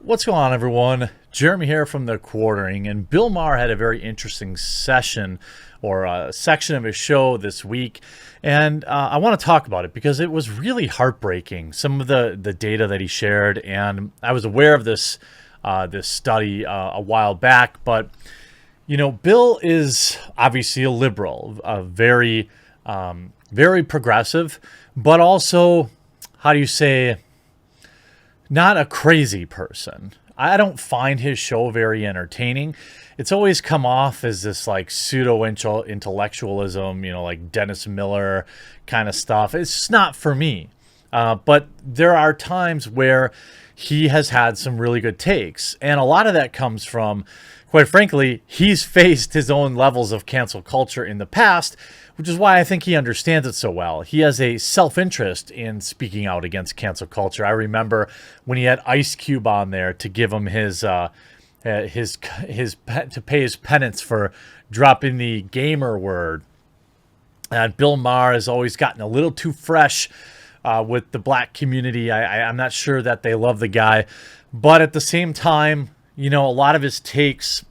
What's going on, everyone? Jeremy here from The Quartering, and Bill Maher had a very interesting session or a section of his show this week, and I want to talk about it because it was really heartbreaking, some of the data that he shared, and I was aware of this study a while back, but Bill is obviously a liberal, very progressive, but also, how do you say, not a crazy person. I don't find his show very entertaining. It's always come off as this like pseudo intellectualism, like Dennis Miller kind of stuff. It's just not for me. But there are times where he has had some really good takes. And a lot of that comes from, quite frankly, he's faced his own levels of cancel culture in the past, which is why I think he understands it so well. He has a self-interest in speaking out against cancel culture. I remember when he had Ice Cube on there to give him to pay his penance for dropping the gamer word. And Bill Maher has always gotten a little too fresh with the black community. I'm not sure that they love the guy, but at the same time, a lot of his takes,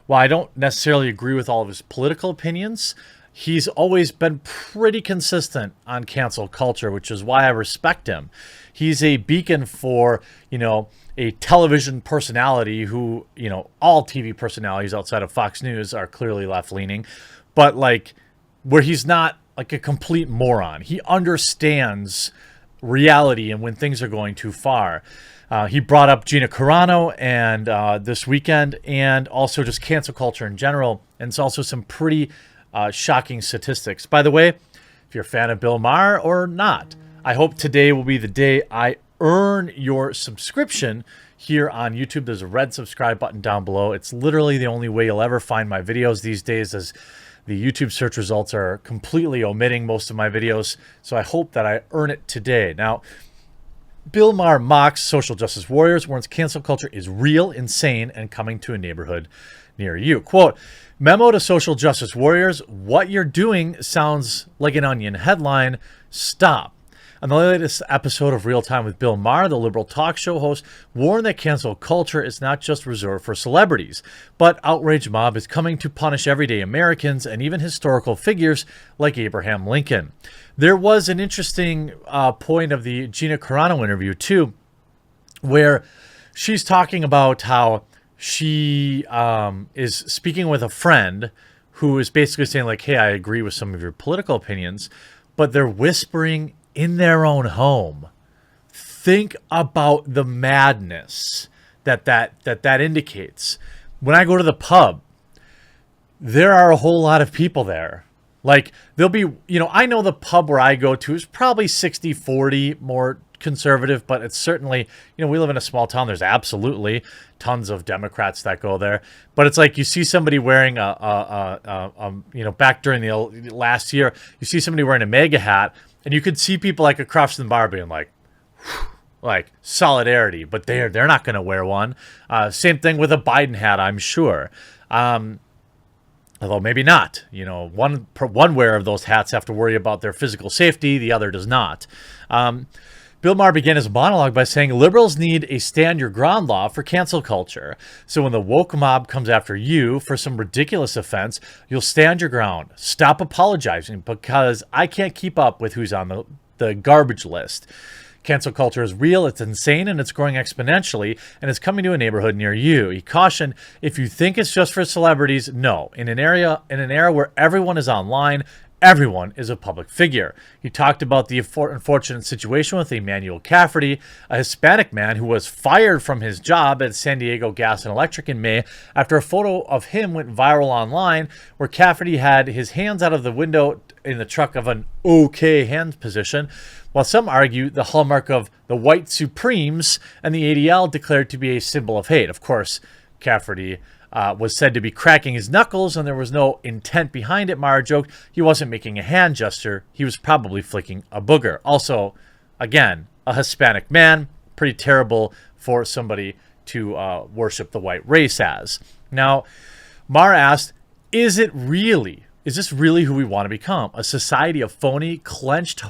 while I don't necessarily agree with all of his political opinions, he's always been pretty consistent on cancel culture, which is why I respect him. He's a beacon for, a television personality who, all TV personalities outside of Fox News are clearly left-leaning, but where he's not like a complete moron. He understands reality and when things are going too far. He brought up Gina Carano and this weekend, and also just cancel culture in general. And it's also some pretty shocking statistics. By the way, if you're a fan of Bill Maher or not, I hope today will be the day I earn your subscription here on YouTube. There's a red subscribe button down below. It's literally the only way you'll ever find my videos these days, as the YouTube search results are completely omitting most of my videos. So I hope that I earn it today. Now, Bill Maher mocks social justice warriors, warns cancel culture is real, insane, and coming to a neighborhood near you. Quote, memo to social justice warriors, what you're doing sounds like an Onion headline. Stop. On the latest episode of Real Time with Bill Maher, the liberal talk show host warned that cancel culture is not just reserved for celebrities, but outrage mob is coming to punish everyday Americans and even historical figures like Abraham Lincoln. There was an interesting point of the Gina Carano interview, too, where she's talking about how she is speaking with a friend who is basically saying, like, hey, I agree with some of your political opinions, but they're whispering in their own home. Think about the madness that indicates. When I go to the pub, there are a whole lot of people there. Like, there'll be, I know the pub where I go to is probably 60-40 more conservative, but it's certainly, we live in a small town. There's absolutely tons of Democrats that go there. But it's like you see somebody wearing back during the last year, you see somebody wearing a MAGA hat, and you could see people like across the bar being like solidarity, but they're not going to wear one. Same thing with a Biden hat, I'm sure. Although maybe not. One wearer of those hats have to worry about their physical safety. The other does not. Bill Maher began his monologue by saying liberals need a stand your ground law for cancel culture. So when the woke mob comes after you for some ridiculous offense, you'll stand your ground. Stop apologizing, because I can't keep up with who's on the garbage list. Cancel culture is real, it's insane, and it's growing exponentially, and it's coming to a neighborhood near you. He cautioned, if you think it's just for celebrities, no. In an era where everyone is online, everyone is a public figure. He talked about the unfortunate situation with Emmanuel Cafferty, a Hispanic man who was fired from his job at San Diego Gas and Electric in May after a photo of him went viral online where Cafferty had his hands out of the window in the truck of an okay hand position, while some argue the hallmark of the white supremes and the ADL declared to be a symbol of hate. Of course, Cafferty was said to be cracking his knuckles, and there was no intent behind it. Maher joked he wasn't making a hand gesture. He was probably flicking a booger. Also, again, a Hispanic man, pretty terrible for somebody to worship the white race as. Now, Maher asked, is this really who we want to become? A society of phony, clenched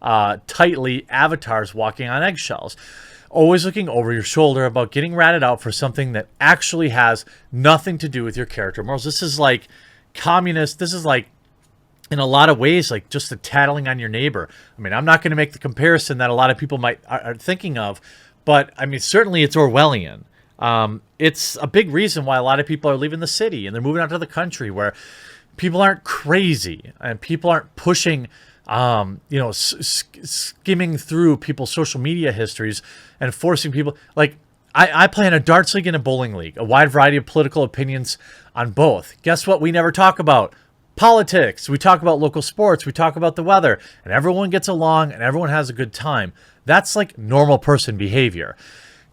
tightly avatars walking on eggshells? always looking over your shoulder about getting ratted out for something that actually has nothing to do with your character morals. This is like communist. This is like, in a lot of ways, like just the tattling on your neighbor. I mean, I'm not going to make the comparison that a lot of people are thinking of, but I mean, certainly it's Orwellian. It's a big reason why a lot of people are leaving the city and they're moving out to the country, where people aren't crazy and people aren't pushing, skimming through people's social media histories and forcing people. Like, I play in a darts league and a bowling league, a wide variety of political opinions on both. Guess what? We never talk about politics. We talk about local sports. We talk about the weather, and everyone gets along and everyone has a good time. That's like normal person behavior.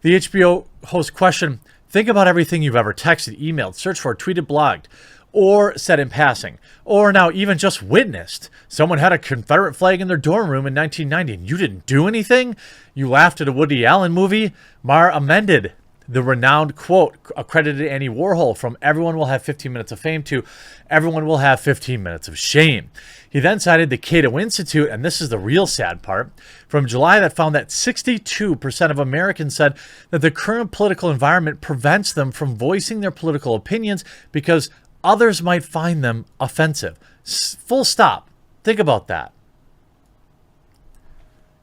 The HBO host question: think about everything you've ever texted, emailed, searched for, tweeted, blogged, or said in passing, or now even just witnessed. Someone had a Confederate flag in their dorm room in 1990 and you didn't do anything? You laughed at a Woody Allen movie? Maher amended the renowned quote accredited Andy Warhol from "everyone will have 15 minutes of fame" to "everyone will have 15 minutes of shame." He then cited the Cato Institute, and this is the real sad part, from July, that found that 62% of Americans said that the current political environment prevents them from voicing their political opinions because others might find them offensive. Full stop. Think about that.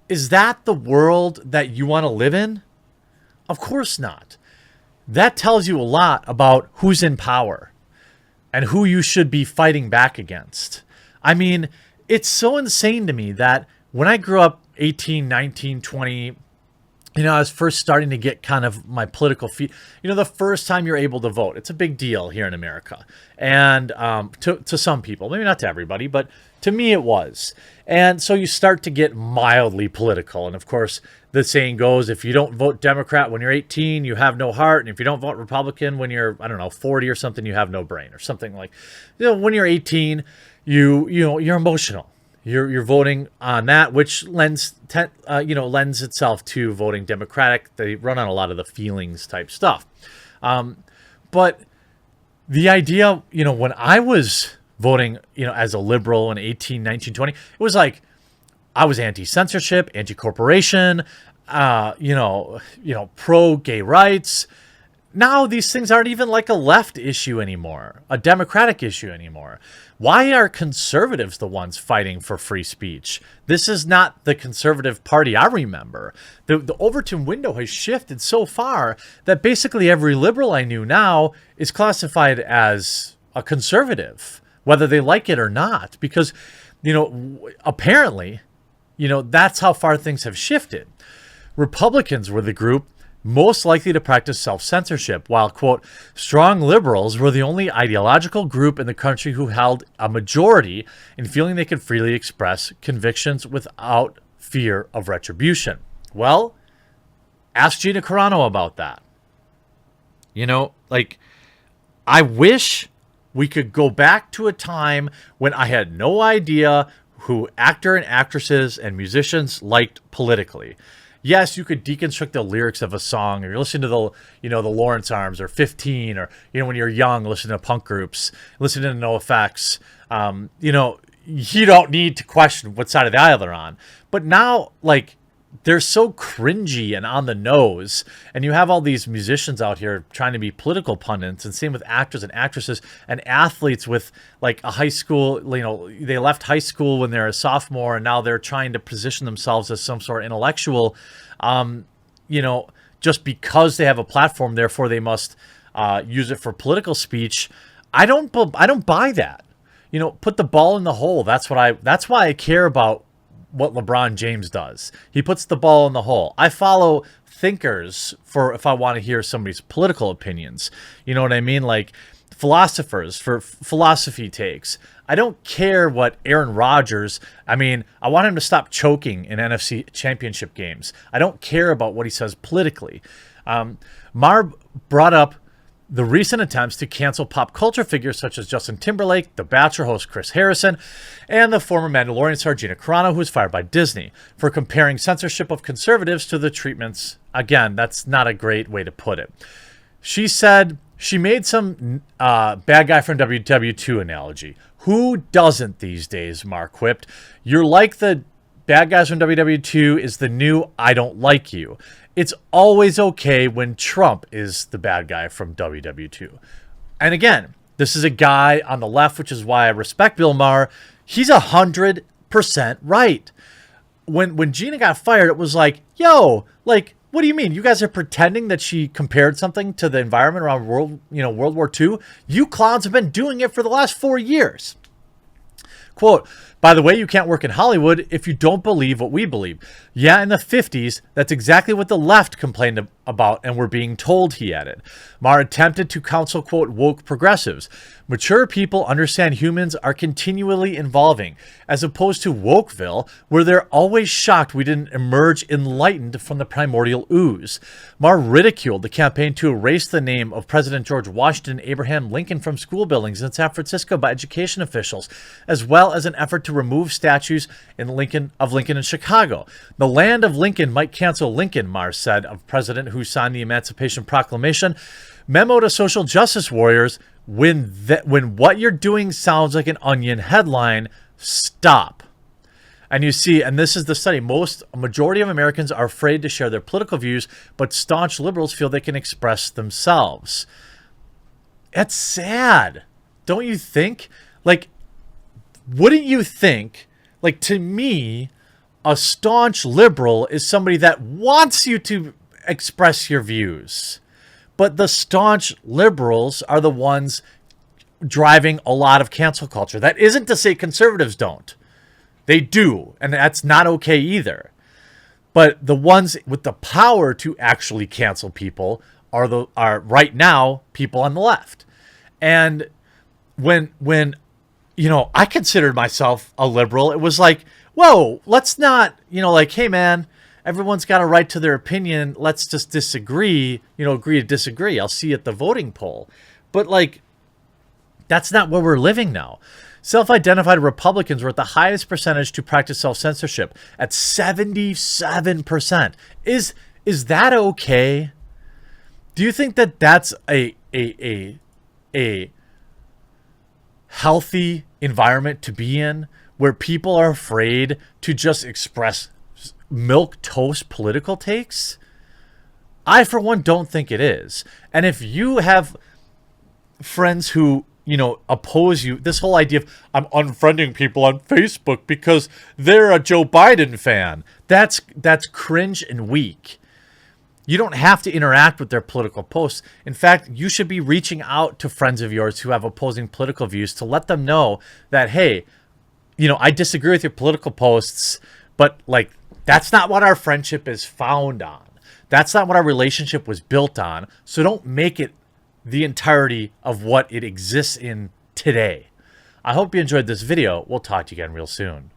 Is that the world that you want to live in? Of course not. That tells you a lot about who's in power and who you should be fighting back against. I mean, it's so insane to me that when I grew up 18, 19, 20, I was first starting to get kind of my political feet. The first time you're able to vote, it's a big deal here in America. And to some people, maybe not to everybody, but to me it was. And so you start to get mildly political. And of course, the saying goes, if you don't vote Democrat when you're 18, you have no heart. And if you don't vote Republican when you're, 40 or something, you have no brain or something like, when you're 18, you're emotional. You're voting on that, which lends itself to voting Democratic. They run on a lot of the feelings type stuff. But the idea, when I was voting, as a liberal in 18, 19, 20, it was like I was anti-censorship, anti-corporation, pro-gay rights. Now these things aren't even like a left issue anymore, a Democratic issue anymore. Why are conservatives the ones fighting for free speech? This is not the conservative party I remember. The Overton window has shifted so far that basically every liberal I knew now is classified as a conservative, whether they like it or not, because, apparently, that's how far things have shifted. Republicans were the group most likely to practice self-censorship, while, quote, strong liberals were the only ideological group in the country who held a majority in feeling they could freely express convictions without fear of retribution. Well, ask Gina Carano about that. I wish we could go back to a time when I had no idea who actor and actresses and musicians liked politically. Yes, you could deconstruct the lyrics of a song, or you're listening to the Lawrence Arms, or 15, or, when you're young, listen to punk groups, listen to NoFX. You don't need to question what side of the aisle they're on. But now, they're so cringy and on the nose, and you have all these musicians out here trying to be political pundits, and same with actors and actresses and athletes with a high school, they left high school when they're a sophomore and now they're trying to position themselves as some sort of intellectual, just because they have a platform, therefore they must use it for political speech. I don't buy that. Put the ball in the hole. That's why I care about what LeBron James does. He puts the ball in the hole. I follow thinkers for if I want to hear somebody's political opinions. You know what I mean? Like philosophers for philosophy takes. I don't care what Aaron Rodgers, I want him to stop choking in NFC championship games. I don't care about what he says politically. Maher brought up the recent attempts to cancel pop culture figures such as Justin Timberlake, The Bachelor host Chris Harrison, and the former Mandalorian star Gina Carano, who was fired by Disney, for comparing censorship of conservatives to the treatments. Again, that's not a great way to put it. She said she made some bad guy from WW2 analogy. Who doesn't these days, Maher quipped. You're like the bad guys from WW2 is the new I don't like you. it's always okay when Trump is the bad guy from WW2. And again, this is a guy on the left, which is why I respect Bill Maher. He's 100% right. When Gina got fired, it was like, yo, like, what do you mean? You guys are pretending that she compared something to the environment around World War II? You clowns have been doing it for the last 4 years. Quote, by the way, you can't work in Hollywood if you don't believe what we believe. Yeah, in the 50s, that's exactly what the left complained about and were being told, he added. Maher attempted to counsel, quote, woke progressives. Mature people understand humans are continually evolving, as opposed to Wokeville, where they're always shocked we didn't emerge enlightened from the primordial ooze. Maher ridiculed the campaign to erase the name of President George Washington Abraham Lincoln from school buildings in San Francisco by education officials, as well as an effort to remove statues of Lincoln in Chicago. The land of Lincoln might cancel Lincoln, Maher said of President who signed the Emancipation Proclamation. Memo to social justice warriors, when what you're doing sounds like an Onion headline, stop. And you see, and this is the study, a majority of Americans are afraid to share their political views, but staunch liberals feel they can express themselves. It's sad. Don't you think? Like, wouldn't you think, like, to me, a staunch liberal is somebody that wants you to express your views? But the staunch liberals are the ones driving a lot of cancel culture. That isn't to say conservatives don't. They do, and that's not okay either. But the ones with the power to actually cancel people are right now people on the left. And when I considered myself a liberal, it was like, whoa, let's not, like, hey man, everyone's got a right to their opinion. Let's just disagree, agree to disagree. I'll see you at the voting poll. But, like, that's not where we're living now. Self-identified Republicans were at the highest percentage to practice self-censorship at 77%. Is that okay? Do you think that that's a healthy environment to be in, where people are afraid to just express milquetoast political takes? I, for one, don't think it is. And if you have friends who, oppose you, this whole idea of I'm unfriending people on Facebook because they're a Joe Biden fan, that's cringe and weak. You don't have to interact with their political posts. In fact, you should be reaching out to friends of yours who have opposing political views to let them know that, hey, I disagree with your political posts, but, like, that's not what our friendship is found on. That's not what our relationship was built on. So don't make it the entirety of what it exists in today. I hope you enjoyed this video. We'll talk to you again real soon.